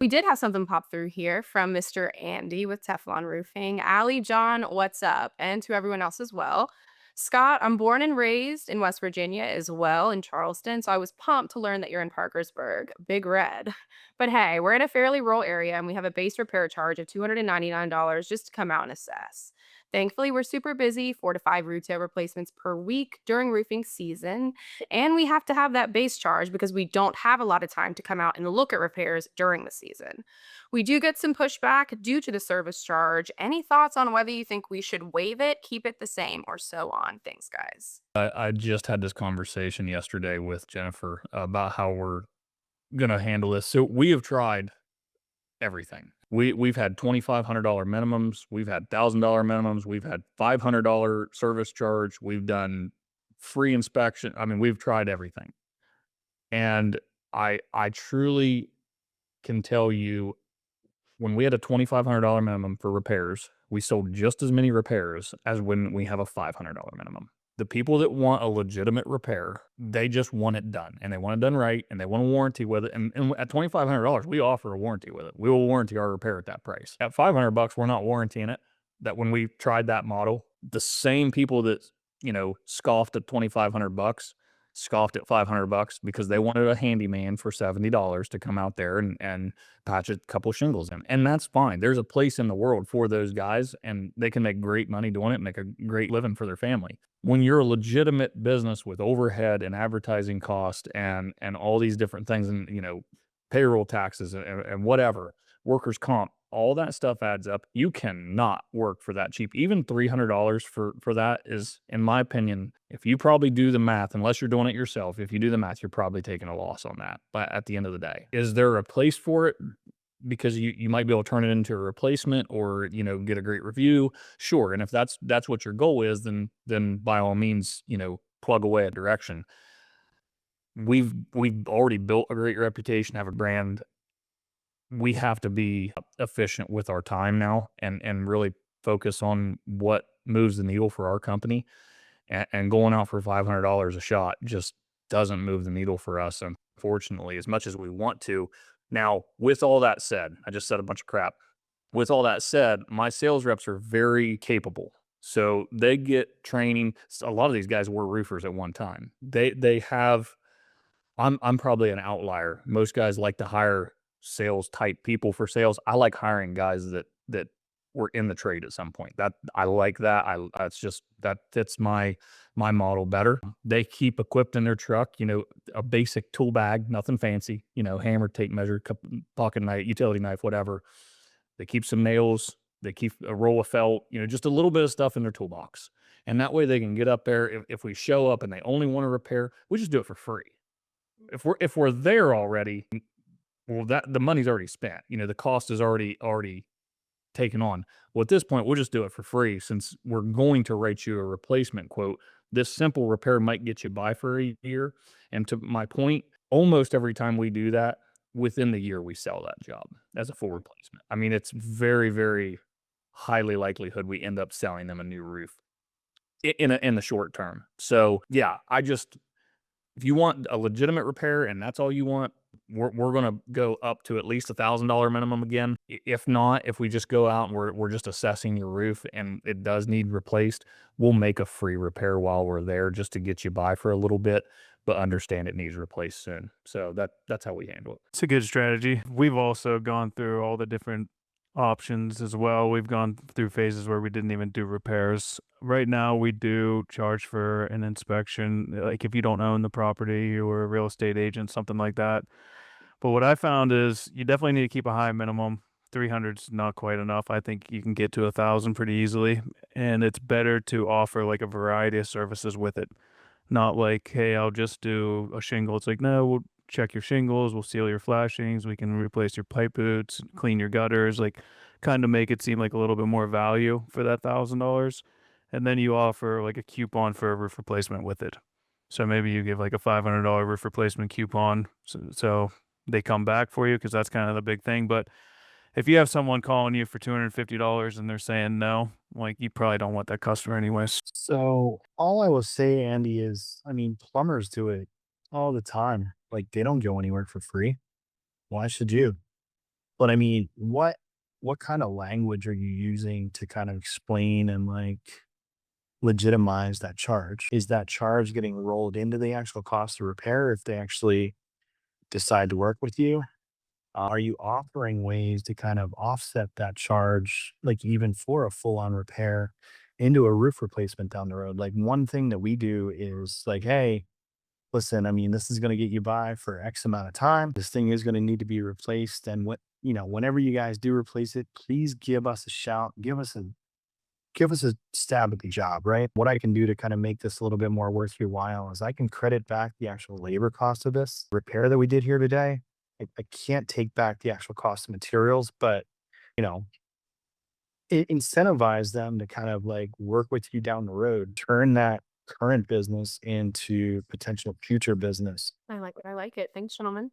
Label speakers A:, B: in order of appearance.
A: We did have something pop through here from Mr. Andy with Teflon Roofing. Allie, John, what's up? And to everyone else as well. Scott, I'm born and raised in West Virginia as well, in Charleston. So I was pumped to learn that you're in Parkersburg. Big red. But hey, we're in a fairly rural area and we have a base repair charge of $299 just to come out and assess. Thankfully, we're super busy, 4 to 5 retail replacements per week during roofing season. And we have to have that base charge because we don't have a lot of time to come out and look at repairs during the season. We do get some pushback due to the service charge. Any thoughts on whether you think we should waive it, keep it the same, or so on? Thanks, guys.
B: I just had this conversation yesterday with Jennifer about how we're gonna handle this. So we have tried everything. We've had $2,500 minimums, we've had $1,000 minimums, we've had $500 service charge, we've done free inspection. I mean, we've tried everything. And I truly can tell you when we had a $2,500 minimum for repairs, we sold just as many repairs as when we have a $500 minimum. The people that want a legitimate repair, they just want it done and they want it done right and they want a warranty with it. And at $2,500, we offer a warranty with it. We will warranty our repair at that price. At $500, we're not warranting it. That when we tried that model, the same people that, scoffed at $2,500 scoffed at $500 because they wanted a handyman for $70 to come out there and patch a couple shingles in. And that's fine. There's a place in the world for those guys and they can make great money doing it, make a great living for their family. When you're a legitimate business with overhead and advertising cost and all these different things and, payroll taxes and whatever, workers' comp, all that stuff adds up. You cannot work for that cheap. Even $300 for that is, in my opinion, if you probably do the math, unless you're doing it yourself, if you do the math, you're probably taking a loss on that. But at the end of the day, is there a place for it? Because you might be able to turn it into a replacement or, get a great review. Sure. And if that's what your goal is, then by all means, plug away a direction. We've already built a great reputation, have a brand. We have to be efficient with our time now and really focus on what moves the needle for our company. And going out for $500 a shot just doesn't move the needle for us, unfortunately, as much as we want to. Now, with all that said, I just said a bunch of crap. With all that said, my sales reps are very capable. So they get training. A lot of these guys were roofers at one time. They have I'm probably an outlier. Most guys like to hire sales type people for sales. I like hiring guys that were in the trade at some point. That I like that. That's just that fits my model better. They keep equipped in their truck, a basic tool bag, nothing fancy, hammer, tape measure, pocket knife, utility knife, whatever. They keep some nails, they keep a roll of felt, just a little bit of stuff in their toolbox. And that way they can get up there. If we show up and they only want to repair, we just do it for free. If we're there already, well, that the money's already spent. The cost is already taken on. Well, at this point, we'll just do it for free since we're going to write you a replacement quote. This simple repair might get you by for a year. And to my point, almost every time we do that, within the year we sell that job as a full replacement. I mean, it's very, very highly likelihood we end up selling them a new roof in the short term. So yeah, if you want a legitimate repair and that's all you want, we're gonna go up to at least $1,000 minimum again. If not, if we just go out and we're just assessing your roof and it does need replaced, we'll make a free repair while we're there just to get you by for a little bit, but understand it needs replaced soon. So that's how we handle it.
C: It's a good strategy. We've also gone through all the different options as well. We've gone through phases where we didn't even do repairs. Right now, we do charge for an inspection, like if you don't own the property or a real estate agent, something like that. But what I found is you definitely need to keep a high minimum. 300's not quite enough. I think you can get to 1,000 pretty easily, and it's better to offer like a variety of services with it. Not like, hey, I'll just do a shingle. It's like, no, we'll check your shingles, we'll seal your flashings, we can replace your pipe boots, clean your gutters, like kind of make it seem like a little bit more value for that $1,000. And then you offer like a coupon for a roof replacement with it. So maybe you give like a $500 roof replacement coupon. So they come back for you because that's kind of the big thing. But if you have someone calling you for $250 and they're saying no, like you probably don't want that customer anyways.
D: So all I will say, Andy, is I mean, plumbers do it all the time. Like they don't go anywhere for free. Why should you? But I mean, what kind of language are you using to kind of explain and like legitimize that charge? Is that charge getting rolled into the actual cost of repair if they actually decide to work with you? Are you offering ways to kind of offset that charge, like even for a full on repair into a roof replacement down the road? Like one thing that we do is like, hey, listen, I mean, this is going to get you by for X amount of time. This thing is going to need to be replaced. And whenever you guys do replace it, please give us a shout, give us a stab at the job, right? What I can do to kind of make this a little bit more worth your while is I can credit back the actual labor cost of this repair that we did here today. I can't take back the actual cost of materials, but you know, incentivize them to kind of like work with you down the road, turn that current business into potential future business.
A: I like it. I like it. Thanks, gentlemen.